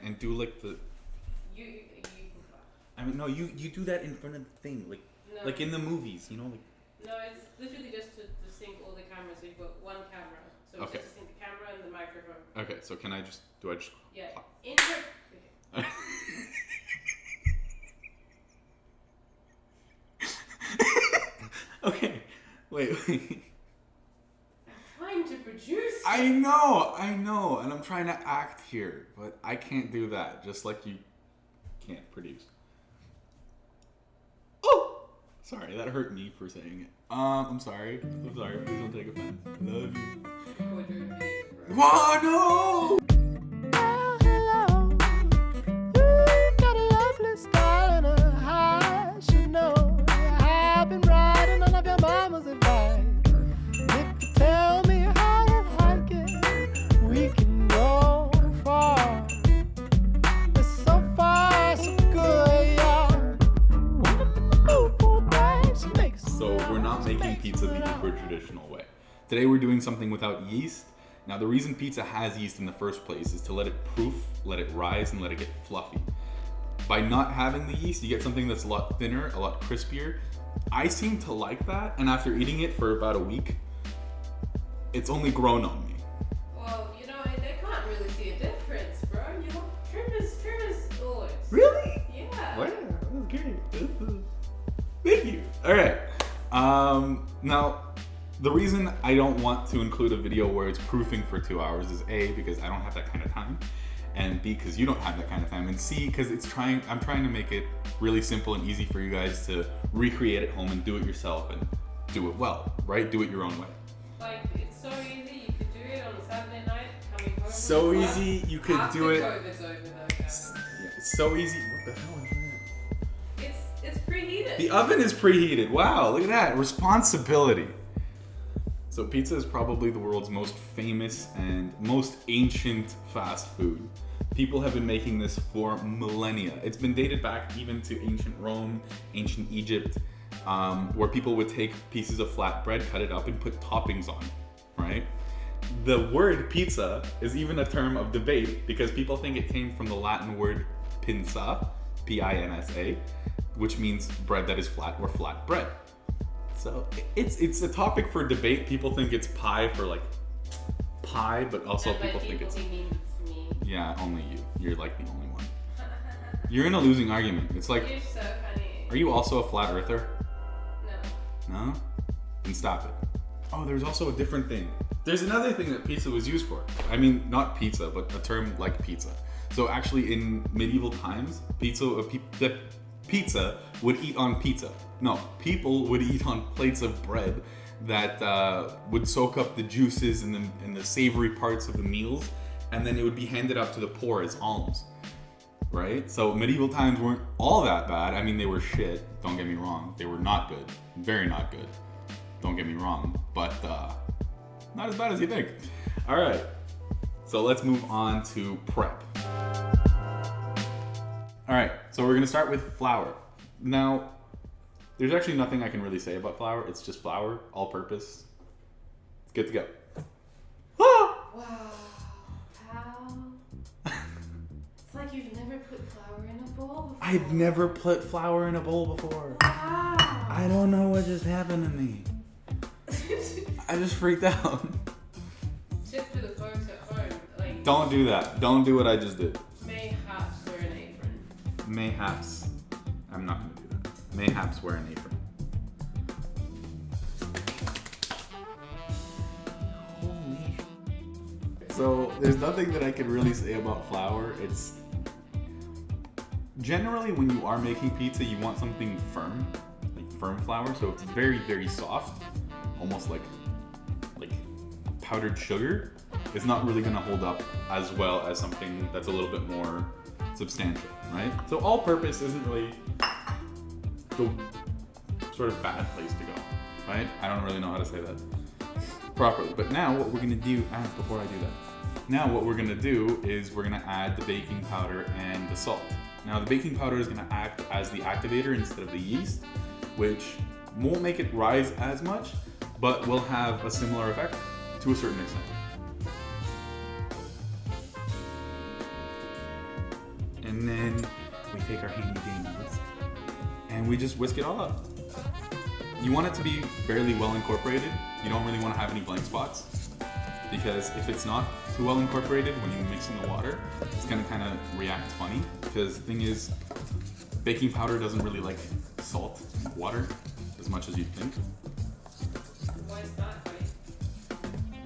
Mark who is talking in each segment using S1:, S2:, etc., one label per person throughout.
S1: and do like the. I mean, no, you do that in front of the thing, like in the movies, you know, like.
S2: No, it's literally just to sync all the cameras. So you've got one camera, so it's just to sync the camera and the microphone.
S1: Okay, so do I just?
S2: Yeah. Intro.
S1: Okay. Okay. Wait.
S2: I'm trying to produce.
S1: I know, and I'm trying to act here, but I can't do that. Just like you can't produce. Oh, sorry, that hurt me for saying it. I'm sorry. Please don't take offense. Love you. Oh no! Pizza the traditional way. Today we're doing something without yeast. Now the reason pizza has yeast in the first place is to let it proof, let it rise, and let it get fluffy. By not having the yeast, you get something that's a lot thinner, a lot crispier. I seem to like that, and after eating it for about a week, it's only grown on me.
S2: Well, you know, they can't really see a difference, bro. You know, trim is always.
S1: Really?
S2: Yeah.
S1: Wow, that was great. Thank you. All right. Now, the reason I don't want to include a video where it's proofing for 2 hours is A, because I don't have that kind of time, and B, because you don't have that kind of time, and C, because I'm trying to make it really simple and easy for you guys to recreate at home and do it yourself and do it well, right? Do it your own way.
S2: Like, it's so easy, you could do it on a Saturday night, coming home.
S1: So easy, you could do it.
S2: COVID's over though, guys.
S1: Yeah, it's so easy. What the hell is that?
S2: It's preheated.
S1: The oven is preheated. Wow, look at that. Responsibility. So pizza is probably the world's most famous and most ancient fast food. People have been making this for millennia. It's been dated back even to ancient Rome, ancient Egypt, where people would take pieces of flat bread, cut it up, and put toppings on, right? The word pizza is even a term of debate because people think it came from the Latin word pinsa, P-I-N-S-A, which means bread that is flat or flat bread. So it's a topic for debate. People think it's pie for like pie, but also people think it's
S2: me.
S1: Yeah, only you. You're like the only one. You're in a losing argument. It's like,
S2: you're so funny.
S1: Are you also a flat earther?
S2: No.
S1: No? Then stop it. Oh, there's also a different thing. There's another thing that pizza was used for. I mean, not pizza, but a term like pizza. So actually in medieval times, pizza would eat on pizza. No, people would eat on plates of bread that would soak up the juices and the savory parts of the meals, and then it would be handed out to the poor as alms, right? So medieval times weren't all that bad. I mean, they were shit, don't get me wrong. They were not good, very not good, don't get me wrong, but not as bad as you think. All right, so let's move on to prep. All right, so we're gonna start with flour. Now, there's actually nothing I can really say about flour. It's just flour, all purpose. It's good to go.
S2: Wow, pal. It's like you've never put flour in a bowl before.
S1: I've never put flour in a bowl before.
S2: Wow.
S1: I don't know what just happened to me. I just freaked out.
S2: Tip to the folks at home. Like,
S1: Don't do that. Don't do what I just did.
S2: Mayhaps wear an apron.
S1: Mayhaps. I'm not gonna do that. Mayhaps wear an apron. Holy. So there's nothing that I can really say about flour. It's generally when you are making pizza, you want something firm, like firm flour. So it's very, very soft, almost like powdered sugar. It's not really gonna hold up as well as something that's a little bit more substantial, right? So all-purpose isn't really the sort of bad place to go, right? I don't really know how to say that properly. But now what we're gonna do, before I do that, now what we're gonna do is we're gonna add the baking powder and the salt. Now the baking powder is gonna act as the activator instead of the yeast, which won't make it rise as much, but will have a similar effect to a certain extent. And then we take our handy dandy whisk and we just whisk it all up. You want it to be fairly well incorporated. You don't really want to have any blank spots, because if it's not too well incorporated when you mix in the water, it's gonna kind of react funny. Because the thing is, baking powder doesn't really like salt and water as much as you'd think.
S2: Why is that, right?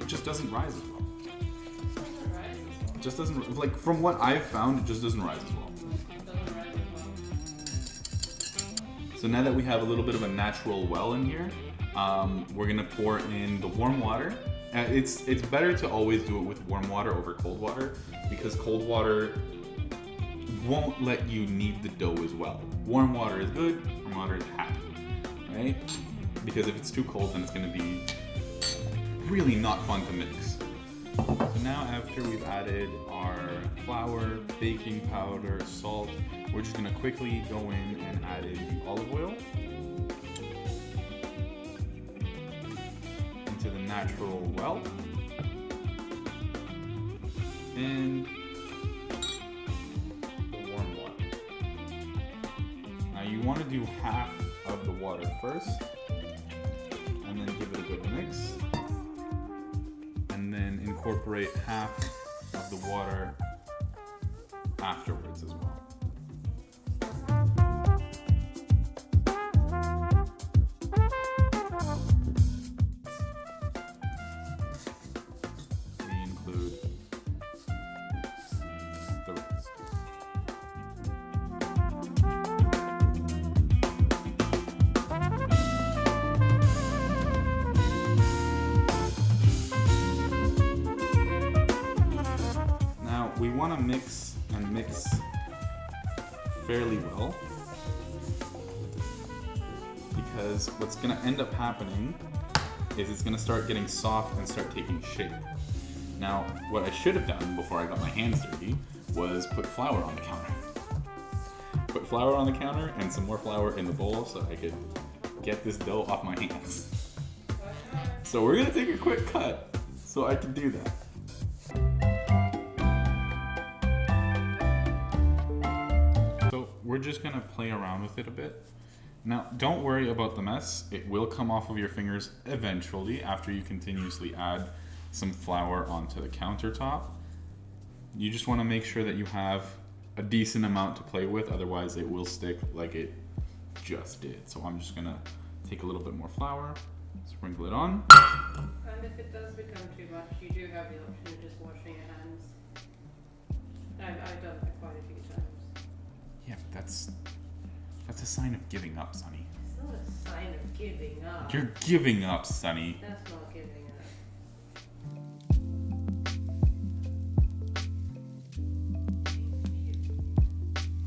S1: It just doesn't rise as well.
S2: It doesn't rise as well.
S1: It just doesn't, like from what I've found, it just doesn't rise as well.
S2: It doesn't rise as well.
S1: So now that we have a little bit of a natural well in here, we're gonna pour in the warm water. It's better to always do it with warm water over cold water, because cold water won't let you knead the dough as well. Warm water is good, warm water is happy, right? Because if it's too cold, then it's gonna be really not fun to mix. So now after we've added our flour, baking powder, salt, we're just gonna quickly go in and add in the olive oil into the natural well. And the warm water. Now you want to do half of the water first, and then give it a good mix. And then incorporate half of the water afterwards as well. We include the rest. Now we want to mix and mix fairly well, because what's going to end up happening is it's going to start getting soft and start taking shape. Now, what I should have done before I got my hands dirty was put flour on the counter. Put flour on the counter and some more flour in the bowl so I could get this dough off my hands. So we're going to take a quick cut so I can do that. So we're just going to play around with it a bit. Now, don't worry about the mess. It will come off of your fingers eventually after you continuously add some flour onto the countertop. You just want to make sure that you have a decent amount to play with, otherwise it will stick like it just did. So I'm just going to take a little bit more flour, sprinkle it on.
S2: And if it does become too much, you do have the option of just washing your hands. I've done that quite a few times.
S1: Yeah, but that's a sign of giving up, Sonny.
S2: It's not a sign of giving up.
S1: You're giving up, Sonny.
S2: That's not giving up.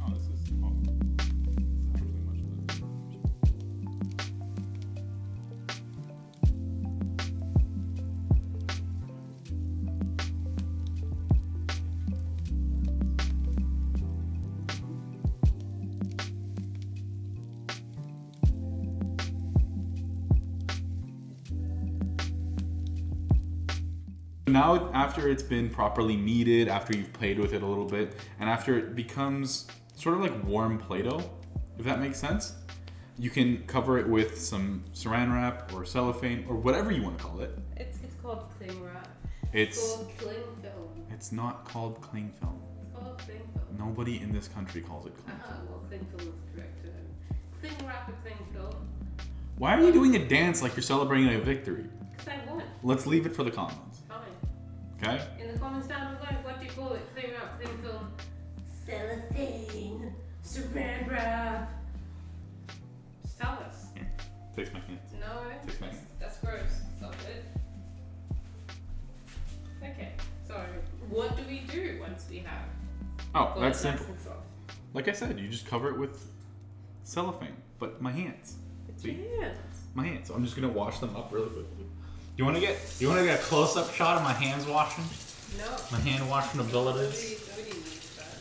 S1: Oh, this is not really much of that. Now, after it's been properly kneaded, after you've played with it a little bit, and after it becomes sort of like warm Play-Doh, if that makes sense, you can cover it with some saran wrap or cellophane or whatever you want to call it.
S2: It's called cling wrap.
S1: It's
S2: called cling film.
S1: It's not called cling film.
S2: It's called cling film.
S1: Nobody in this country calls it cling film.
S2: Well, cling film is the correct term. Cling wrap or cling film.
S1: Why are you doing a dance like you're celebrating a victory?
S2: Because I won.
S1: Let's leave it for the comments.
S2: Fine.
S1: Okay?
S2: In the comments down below, what do you call it? Cling wrap, cling film, cellophane, saran wrap. Just tell us.
S1: Here, take my hands.
S2: No,
S1: Take my hands.
S2: that's gross. Stop it. Okay, so what do we do once we have?
S1: Oh,
S2: got
S1: that's
S2: it nice
S1: simple.
S2: and soft?
S1: Like I said, you just cover it with cellophane, but my hands. See?
S2: Yes.
S1: My hands. So I'm just gonna wash them up really quickly. You wanna get a close-up shot of my hands washing?
S2: No.
S1: My hand washing abilities?
S2: Nobody needs that.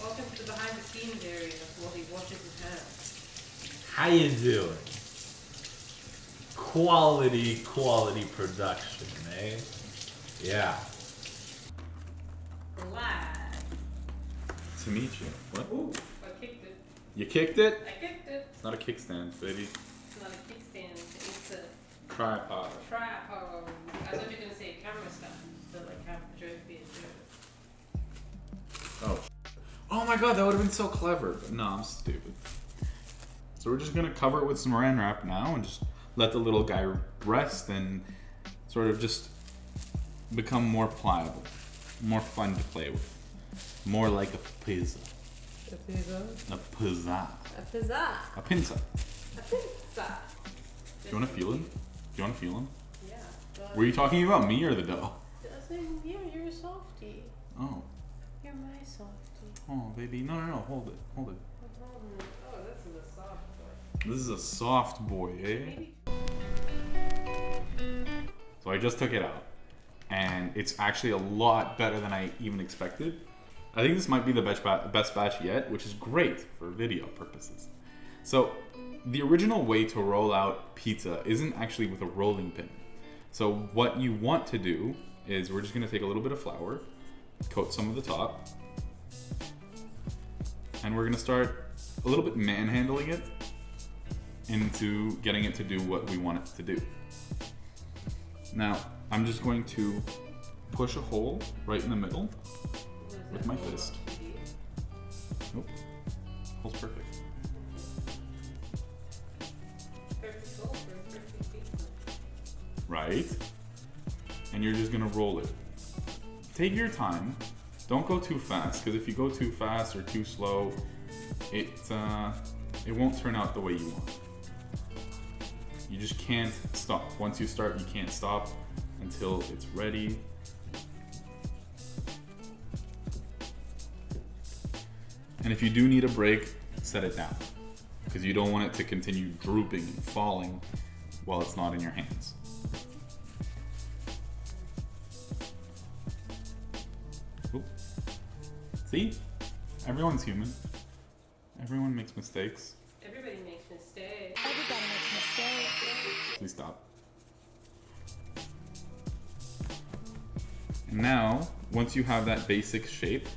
S2: Welcome to the behind the scenes area while he washes his hands.
S3: How you doing? Quality production, eh?
S1: Yeah.
S2: Glad.
S1: To meet you. What?
S2: Ooh, I kicked it.
S1: You kicked it?
S2: I kicked it.
S1: It's not a kickstand, baby.
S2: It's not a kickstand. It's a
S1: Tripod.
S2: tripod. I thought you were gonna say camera stuff. So like have the joke be a joke.
S1: Oh. Oh my god, that would have been so clever. But no, I'm stupid. So we're just gonna cover it with some saran wrap now and just let the little guy rest and sort of just become more pliable, more fun to play with, more like a pizza.
S2: A pizza.
S1: A pizza.
S2: A pizza.
S1: A pinza.
S2: A pizza.
S1: Do you want to feel him? Do you want to feel him?
S2: Yeah.
S1: Were you talking about me or the dough?
S2: I think, yeah, you're a softie.
S1: Oh.
S2: You're my softie.
S1: Oh, baby. No, hold it. Hold it.
S2: Oh, this is a soft boy.
S1: This is a soft boy, eh?
S2: Maybe.
S1: So I just took it out. And it's actually a lot better than I even expected. I think this might be the best batch yet, which is great for video purposes. So the original way to roll out pizza isn't actually with a rolling pin. So what you want to do is we're just gonna take a little bit of flour, coat some of the top, and we're gonna start a little bit manhandling it into getting it to do what we want it to do. Now, I'm just going to push a hole right in the middle with my fist. Nope. Hole's perfect.
S2: Perfect hole for a perfect pizza.
S1: Right? And you're just gonna roll it. Take your time. Don't go too fast, because if you go too fast or too slow, it won't turn out the way you want. You just can't stop. Once you start, you can't stop until it's ready. And if you do need a break, set it down, because you don't want it to continue drooping and falling while it's not in your hands. Oop. See? Everyone's human. Everyone makes mistakes.
S2: Everybody makes mistakes.
S3: Everybody makes mistakes.
S1: Please stop. And now, once you have that basic shape,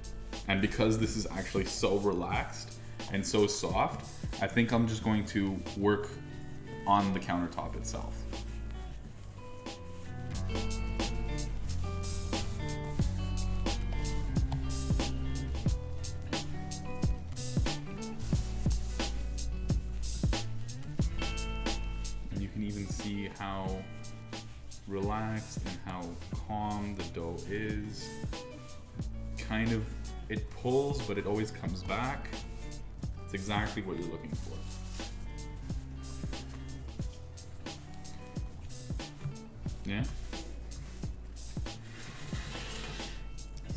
S1: and because this is actually so relaxed and so soft, I think I'm just going to work on the countertop itself. And you can even see how relaxed and how calm the dough is. Kind of, it pulls, but it always comes back. It's exactly what you're looking for. Yeah?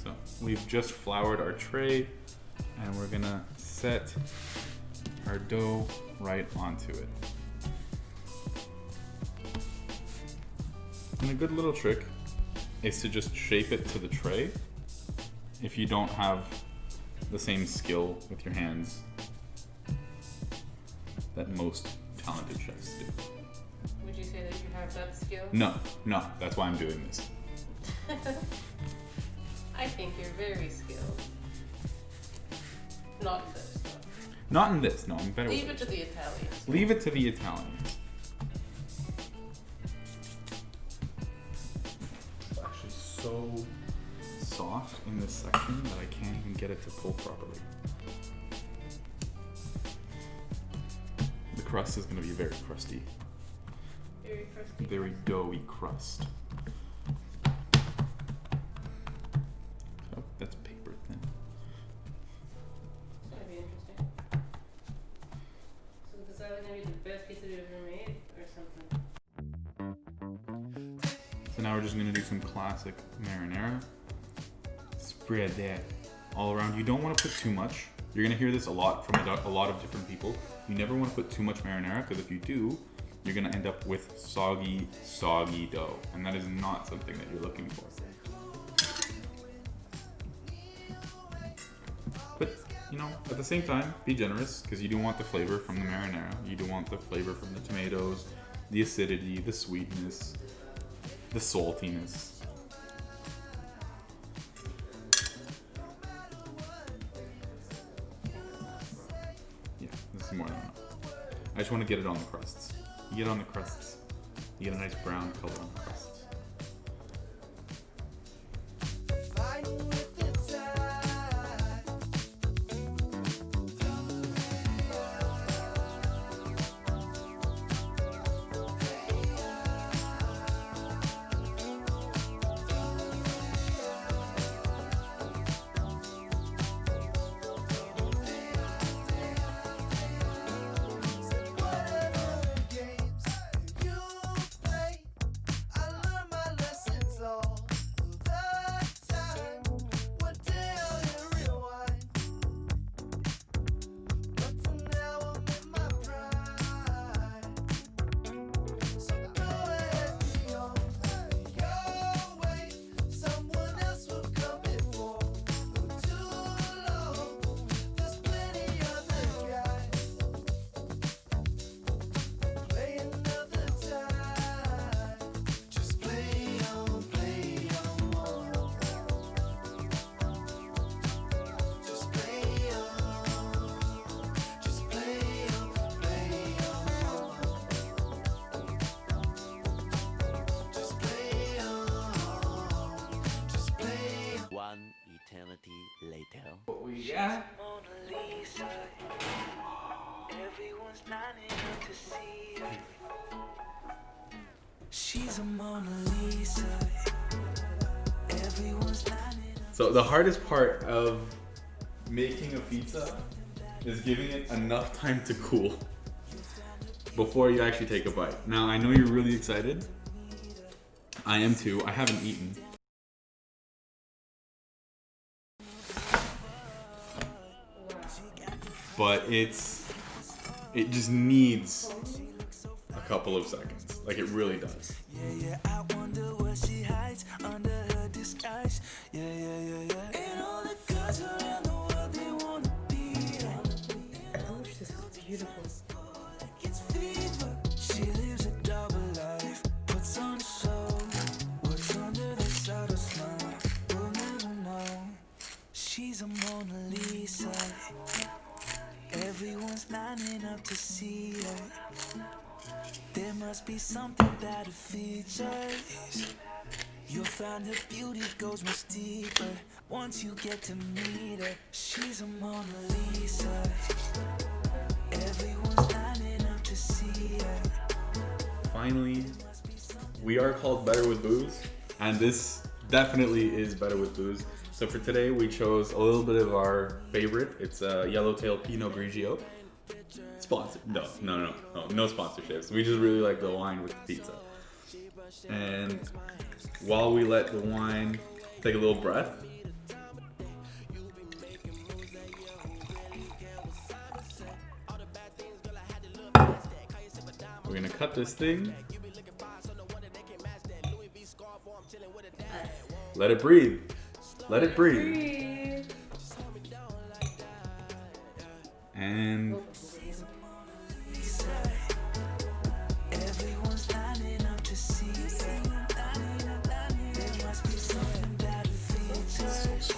S1: So, we've just floured our tray, and we're gonna set our dough right onto it. And a good little trick is to just shape it to the tray if you don't have the same skill with your hands that most talented chefs do.
S2: Would you say that you have that skill?
S1: No, that's why I'm doing this.
S2: I think you're very skilled. Not in this, though.
S1: Not in this, no, I'm better
S2: Leave
S1: with
S2: it to the Italians.
S1: Leave it to the Italians. It's actually so soft in this section that I can't even get it to pull properly. The crust is going to be very crusty.
S2: Very crusty.
S1: Very doughy crust. Oh, that's paper thin.
S2: It's gonna be interesting. So this is either gonna be the best pizza we've ever made or something.
S1: So now we're just going to do some classic marinara. Spread that all around. You don't want to put too much. You're going to hear this a lot from a lot of different people. You never want to put too much marinara, because if you do, you're going to end up with soggy dough. And that is not something that you're looking for. But, you know, at the same time, be generous, because you do want the flavor from the marinara. You do want the flavor from the tomatoes, the acidity, the sweetness, the saltiness. just want to get it on the crusts. You get it on the crusts. You get a nice brown color on the crusts.
S3: Later.
S1: What we got?
S3: Everyone's lining up to see her. She's a Mona Lisa. Everyone's lining up.
S1: So the hardest part of making a pizza is giving it enough time to cool before you actually take a bite. Now I know you're really excited. I am too. I haven't eaten. But it just needs a couple of seconds. Like it really does.
S3: Yeah, I wonder what she hides under her disguise. Yeah. And all the girls around the world, they wanna be her.
S2: Oh, this is beautiful.
S3: It's fever. She lives a double life, puts on a show. What's under the subtle smile, we'll never know. She's a Mona Lisa. Everyone's lining up to see her. There must be something about her features. You'll find her beauty goes much deeper once you get to meet her. She's a Mona Lisa. Everyone's lining up to see her.
S1: Finally, we are called Better with Booze, and this definitely is Better with Booze. So for today, we chose a little bit of our favorite. It's a Yellowtail Pinot Grigio. Sponsored? No sponsorships. We just really like the wine with the pizza. And while we let the wine take a little breath, we're gonna cut this thing. Let it breathe. Let it breathe. And
S3: Everyone's lining up to see her. There must be something about her features.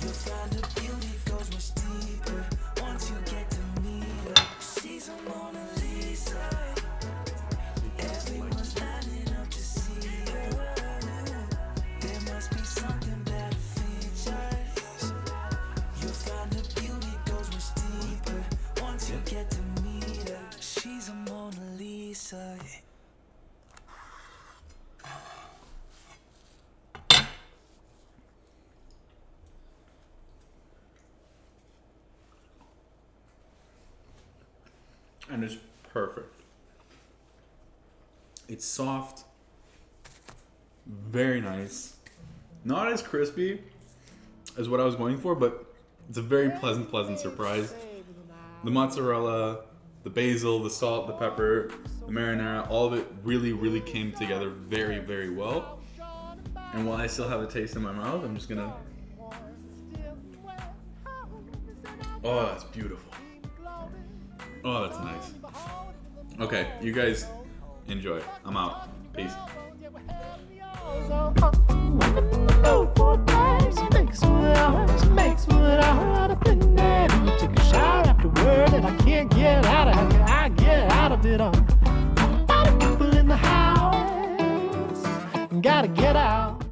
S3: You'll find her beauty goes much deeper once you get to meet her. She's a Mona Lisa. Everyone's lining up to see her. There must be something about her features. You'll find her beauty goes much deeper once you get to meet her. She's a Mona Lisa.
S1: and it's perfect. It's soft, very nice. Not as crispy as what I was going for, but it's a very pleasant surprise. The mozzarella, the basil, the salt, the pepper, the marinara, all of it really came together very well. And while I still have a taste in my mouth, I'm just gonna... Oh, that's beautiful. Oh, that's nice. Okay, you guys enjoy. I'm out. Peace.
S4: Makes what I take a shower afterward and I can't get out of here. I gotta get out.